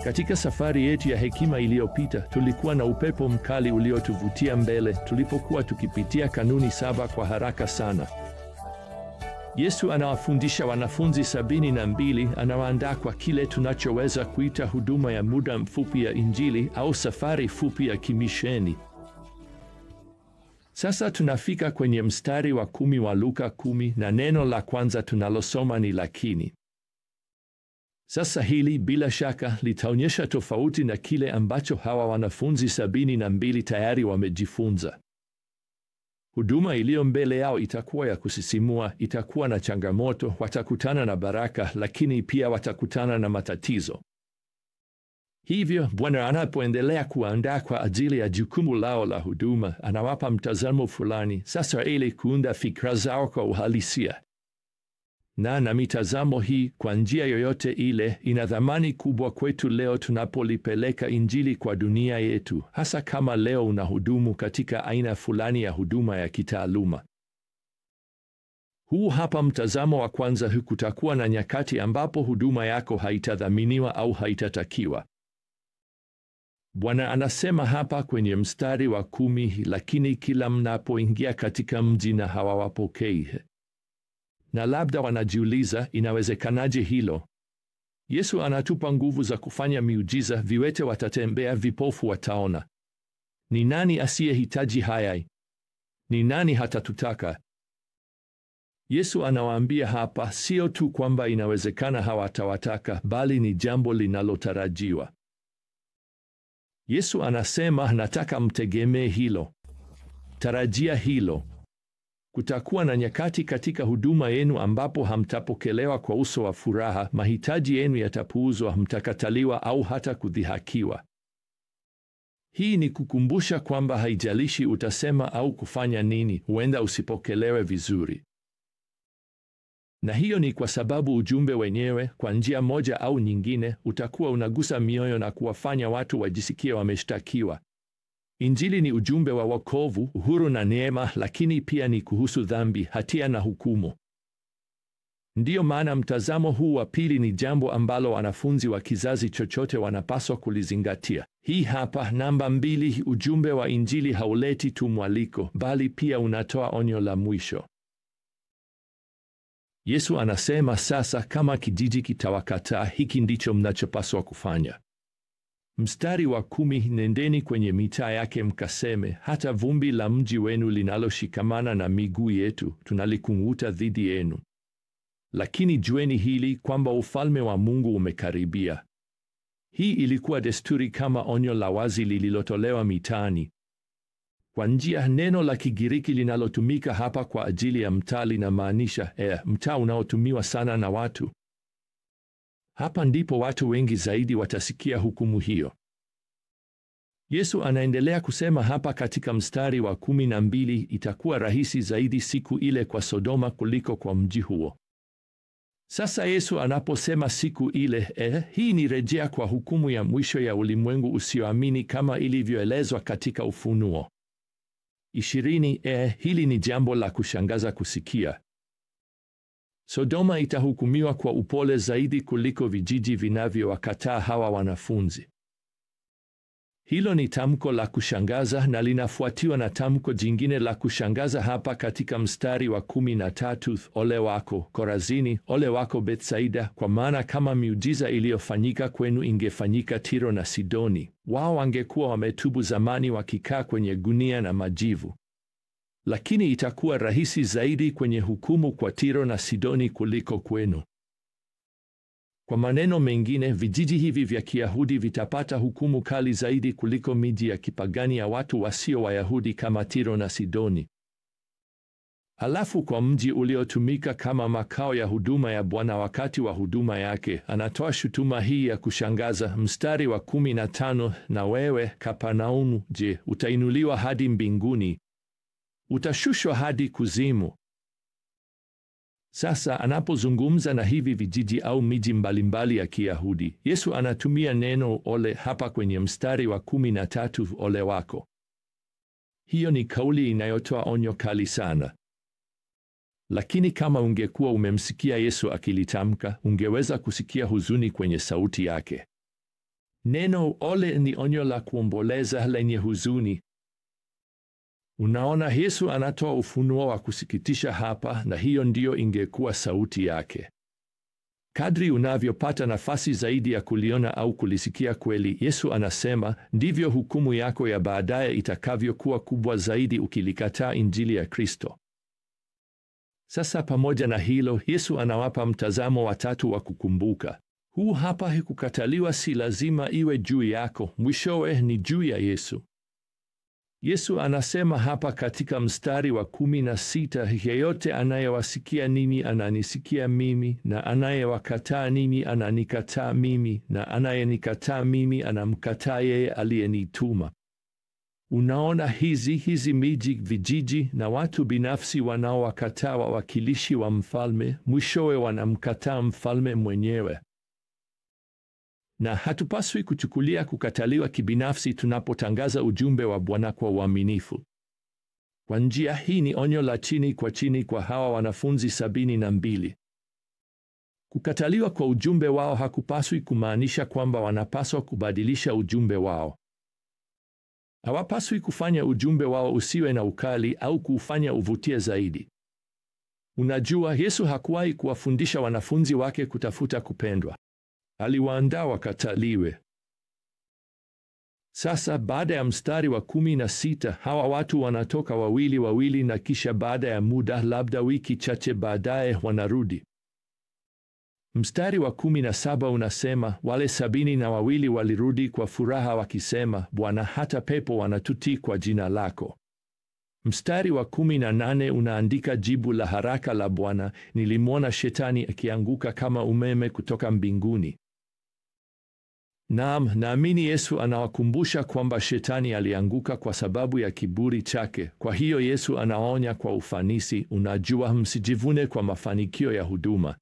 Katika safari yetu ya hekima iliyopita, tulikuwa na upepo mkali uliotuvutia mbele tulipokuwa tukipitia kanuni 7 kwa haraka sana. Yesu anawafundisha wanafunzi 72, anawaandaa kwa kile tunachoweza kuita huduma ya muda mfupi ya Injili au safari fupi ya kimisheni. Sasa tunafika kwenye mstari wa 10 wa Luka 10 na neno la kwanza tunalosoma ni lakini. Sasa hili bila shaka litaonyesha tofauti na kile ambacho hawa wanafunzi 72 tayari wamejifunza. Huduma iliyo mbele yao itakuwa ya kusisimua, itakuwa na changamoto, watakutana na baraka, lakini pia watakutana na matatizo. Hivyo Bwana anapoendelea kuandaa kwa ajili ya jukumu lao la huduma, anawapa mtazamo fulani sasa ili kuunda fikra zao kwa uhalisia. Na mitazamo hii kwa njia yoyote ile ina thamani kubwa kwetu leo tunapolipeleka Injili kwa dunia yetu, hasa kama leo unahudumu katika aina fulani ya huduma ya kitaaluma. Huu hapa mtazamo wa kwanza. Kutakuwa na nyakati ambapo huduma yako haitathaminiwa au haitatakiwa. Bwana anasema hapa kwenye mstari wa 10, lakini kila mnapoingia katika mji na hawawapokei. Na labda wanajiuliza, inawezekanaje hilo? Yesu anatupa nguvu za kufanya miujiza, viwete watatembea, vipofu wataona. Ni nani asiyehitaji haya? Ni nani hatatutaka? Yesu anawaambia hapa sio tu kwamba inawezekana hawatawataka, bali ni jambo linalotarajiwa. Yesu anasema, nataka mtegemee hilo. Tarajia hilo. Kutakuwa na nyakati katika huduma yenu ambapo hamtapokelewa kwa uso wa furaha, mahitaji yenu yatapuuzwa, mtakataliwa au hata kudhihakiwa. Hii ni kukumbusha kwamba haijalishi utasema au kufanya nini, huenda usipokelewe vizuri. Na hiyo ni kwa sababu ujumbe wenyewe, kwa njia moja au nyingine, utakuwa unagusa mioyo na kuwafanya watu wajisikie wameshtakiwa. Injili ni ujumbe wa wokovu, uhuru na neema, lakini pia ni kuhusu dhambi, hatia na hukumu. Ndiyo maana mtazamo huu wa pili ni jambo ambalo wanafunzi wa kizazi chochote wanapaswa kulizingatia. Hii hapa namba 2, ujumbe wa Injili hauleti tu mwaliko, bali pia unatoa onyo la mwisho. Yesu anasema sasa, kama kijiji kitawakataa, hiki ndicho mnachopaswa kufanya. Mstari wa 10, nendeni kwenye mitaa yake mkaseme, hata vumbi la mji wenu linaloshikamana na miguu yetu tunalikung'uta dhidi yenu. Lakini jueni hili, kwamba ufalme wa Mungu umekaribia. Hii ilikuwa desturi kama onyo la wazi lililotolewa mitaani. Kwa njia, neno la Kigiriki linalotumika hapa kwa ajili ya mtaa linamaanisha mtaa unaotumiwa sana na watu. Hapa ndipo watu wengi zaidi watasikia hukumu hiyo. Yesu anaendelea kusema hapa katika mstari wa 12, itakuwa rahisi zaidi siku ile kwa Sodoma kuliko kwa mji huo. Sasa Yesu anaposema siku ile, hii ni rejea kwa hukumu ya mwisho ya ulimwengu usioamini kama ilivyoelezwa katika Ufunuo 20. Hili ni jambo la kushangaza kusikia. Sodoma itahukumiwa kwa upole zaidi kuliko vijiji vinavyowakataa hawa wanafunzi. Hilo ni tamko la kushangaza na linafuatiwa na tamko jingine la kushangaza hapa katika mstari wa 13, ole wako Korazini, ole wako Betsaida, kwa maana kama miujiza iliyofanyika kwenu ingefanyika Tiro na Sidoni, wao wangekuwa wametubu zamani wakikaa kwenye gunia na majivu. Lakini itakuwa rahisi zaidi kwenye hukumu kwa Tiro na Sidoni kuliko kwenu. Kwa maneno mengine, vijiji hivi vya Kiyahudi vitapata hukumu kali zaidi kuliko miji ya kipagani ya watu wasio Wayahudi kama Tiro na Sidoni. Halafu kwa mji uliotumika kama makao ya huduma ya Bwana wakati wa huduma yake, anatoa shutuma hii ya kushangaza, mstari wa 15, na wewe Kapernaumu, je, utainuliwa hadi mbinguni? Utashushwa hadi kuzimu. Sasa anapozungumza na hivi vijiji au miji mbalimbali ya Kiyahudi, Yesu anatumia neno ole hapa kwenye mstari wa 13, ole wako. Hiyo ni kauli inayotoa onyo kali sana. Lakini kama ungekuwa umemsikia Yesu akilitamka, ungeweza kusikia huzuni kwenye sauti yake. Neno ole ni onyo la kuomboleza lenye huzuni. Unaona, Yesu anatoa ufunuo wa kusikitisha hapa, na hiyo ndiyo ingekuwa sauti yake. Kadri unavyopata nafasi zaidi ya kuliona au kulisikia kweli, Yesu anasema, ndivyo hukumu yako ya baadaye itakavyokuwa kubwa zaidi ukilikataa Injili ya Kristo. Sasa pamoja na hilo, Yesu anawapa mtazamo wa tatu wa kukumbuka. Huu hapa: kukataliwa si lazima iwe juu yako, mwishowe ni juu ya Yesu. Yesu anasema hapa katika mstari wa 16, yeyote anayewasikia ninyi ananisikia mimi, na anayewakataa ninyi ananikataa mimi, na anayenikataa mimi anamkataa yeye aliyenituma. Unaona, hizi miji, vijiji na watu binafsi wanaowakataa wawakilishi wa mfalme, mwishowe wanamkataa mfalme mwenyewe. Na hatupaswi kuchukulia kukataliwa kibinafsi tunapotangaza ujumbe wa Bwana kwa uaminifu. Kwa njia hii ni onyo la chini kwa hawa wanafunzi 72. Kukataliwa kwa ujumbe wao hakupaswi kumaanisha kwamba wanapaswa kubadilisha ujumbe wao. Hawapaswi kufanya ujumbe wao usiwe na ukali au kuufanya uvutie zaidi. Unajua, Yesu hakuwahi kuwafundisha wanafunzi wake kutafuta kupendwa. Aliwaandaa wakataliwe. Sasa baada ya mstari wa 16, hawa watu wanatoka wawili, na kisha baada ya muda, labda wiki chache baadaye, wanarudi. Mstari wa 17 unasema, wale 72 walirudi kwa furaha wakisema, Bwana, hata pepo wanatutii kwa jina lako. Mstari wa 18 unaandika jibu la haraka la Bwana, nilimwona Shetani akianguka kama umeme kutoka mbinguni. Naam, naamini Yesu anawakumbusha kwamba Shetani alianguka kwa sababu ya kiburi chake. Kwa hiyo Yesu anaonya kwa ufanisi, unajua, msijivune kwa mafanikio ya huduma.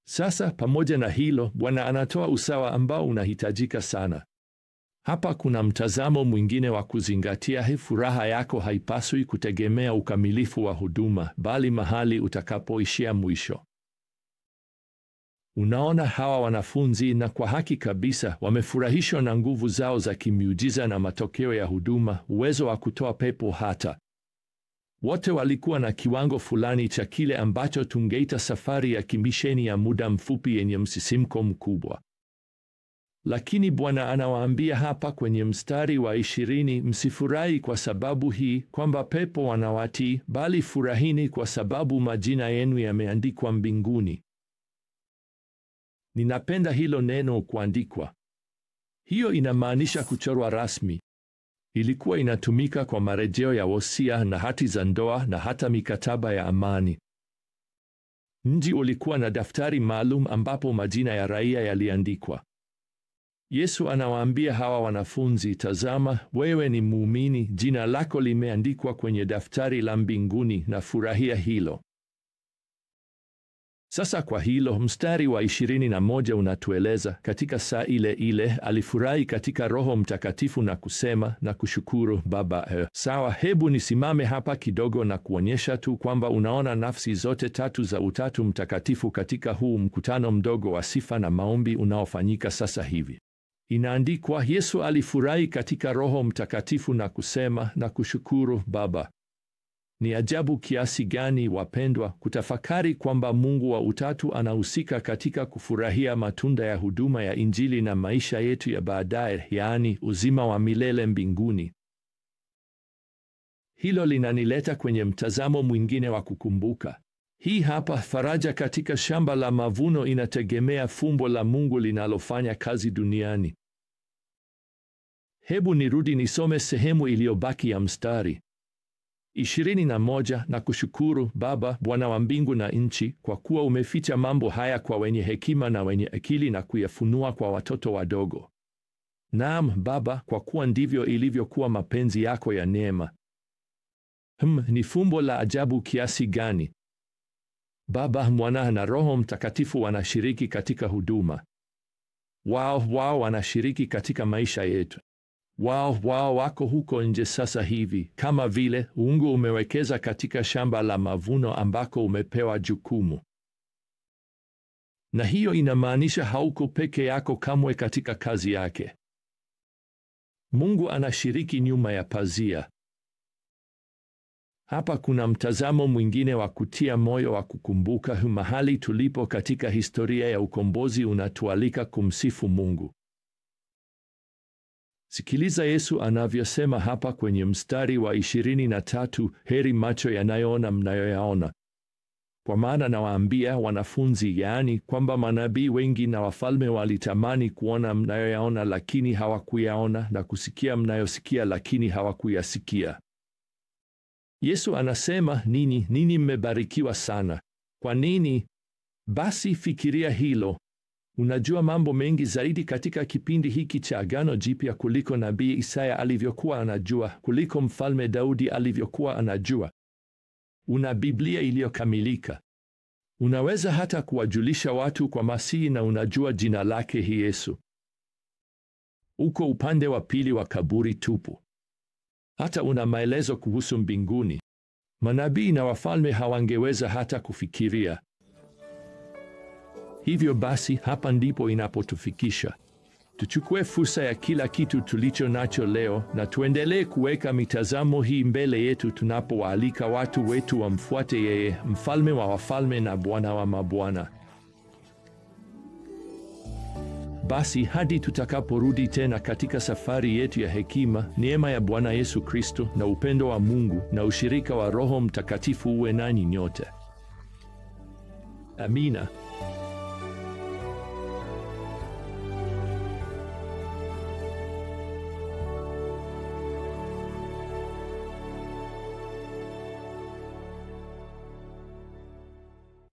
Sasa pamoja na hilo, Bwana anatoa usawa ambao unahitajika sana. Hapa kuna mtazamo mwingine wa kuzingatia. Furaha yako haipaswi kutegemea ukamilifu wa huduma, bali mahali utakapoishia mwisho. Unaona, hawa wanafunzi, na kwa haki kabisa, wamefurahishwa na nguvu zao za kimiujiza na matokeo ya huduma, uwezo wa kutoa pepo hata. Wote walikuwa na kiwango fulani cha kile ambacho tungeita safari ya kimisheni ya muda mfupi yenye msisimko mkubwa. Lakini Bwana anawaambia hapa kwenye mstari wa 20, msifurahi kwa sababu hii kwamba pepo wanawatii, bali furahini kwa sababu majina yenu yameandikwa mbinguni. Ninapenda hilo neno kuandikwa. Hiyo inamaanisha kuchorwa rasmi. Ilikuwa inatumika kwa marejeo ya wosia na hati za ndoa na hata mikataba ya amani. Mji ulikuwa na daftari maalum ambapo majina ya raia yaliandikwa. Yesu anawaambia hawa wanafunzi, tazama, wewe ni muumini, jina lako limeandikwa kwenye daftari la mbinguni, na furahia hilo. Sasa kwa hilo, mstari wa 21 unatueleza, katika saa ile ile alifurahi katika Roho Mtakatifu na kusema na kushukuru Baba. Sawa, hebu nisimame hapa kidogo na kuonyesha tu kwamba unaona nafsi zote tatu za Utatu Mtakatifu katika huu mkutano mdogo wa sifa na maombi unaofanyika sasa hivi. Inaandikwa, Yesu alifurahi katika Roho Mtakatifu na kusema na kushukuru Baba. Ni ajabu kiasi gani, wapendwa, kutafakari kwamba Mungu wa Utatu anahusika katika kufurahia matunda ya huduma ya Injili na maisha yetu ya baadaye, yaani uzima wa milele mbinguni. Hilo linanileta kwenye mtazamo mwingine wa kukumbuka. Hii hapa, faraja katika shamba la mavuno inategemea fumbo la Mungu linalofanya kazi duniani. Hebu nirudi nisome sehemu iliyobaki ya mstari 21, na kushukuru Baba, Bwana wa mbingu na nchi, kwa kuwa umeficha mambo haya kwa wenye hekima na wenye akili na kuyafunua kwa watoto wadogo. Naam Baba, kwa kuwa ndivyo ilivyokuwa mapenzi yako ya neema. Ni fumbo la ajabu kiasi gani! Baba, Mwana na Roho Mtakatifu wanashiriki katika huduma. Wao wanashiriki katika maisha yetu. Wao wako huko nje sasa hivi, kama vile Mungu umewekeza katika shamba la mavuno ambako umepewa jukumu. Na hiyo inamaanisha hauko peke yako kamwe katika kazi yake. Mungu anashiriki nyuma ya pazia. Hapa kuna mtazamo mwingine wa kutia moyo wa kukumbuka mahali tulipo katika historia ya ukombozi unatualika kumsifu Mungu. Sikiliza Yesu anavyosema hapa kwenye mstari wa 23, heri macho yanayoona mnayoyaona. Kwa maana nawaambia wanafunzi, yaani kwamba manabii wengi na wafalme walitamani kuona mnayoyaona lakini hawakuyaona, na kusikia mnayosikia lakini hawakuyasikia. Yesu anasema ninyi mmebarikiwa sana. Kwa nini? Basi fikiria hilo. Unajua mambo mengi zaidi katika kipindi hiki cha Agano Jipya kuliko nabii Isaya alivyokuwa anajua, kuliko mfalme Daudi alivyokuwa anajua. Una Biblia iliyokamilika. Unaweza hata kuwajulisha watu kwa Masihi, na unajua jina lake hi Yesu. Uko upande wa pili wa kaburi tupu. Hata una maelezo kuhusu mbinguni. Manabii na wafalme hawangeweza hata kufikiria. Hivyo basi, hapa ndipo inapotufikisha. Tuchukue fursa ya kila kitu tulicho nacho leo na tuendelee kuweka mitazamo hii mbele yetu tunapowaalika watu wetu wamfuate yeye, mfalme wa wafalme na Bwana wa mabwana. Basi hadi tutakaporudi tena katika safari yetu ya hekima, neema ya Bwana Yesu Kristo na upendo wa Mungu na ushirika wa Roho Mtakatifu uwe nanyi nyote. Amina.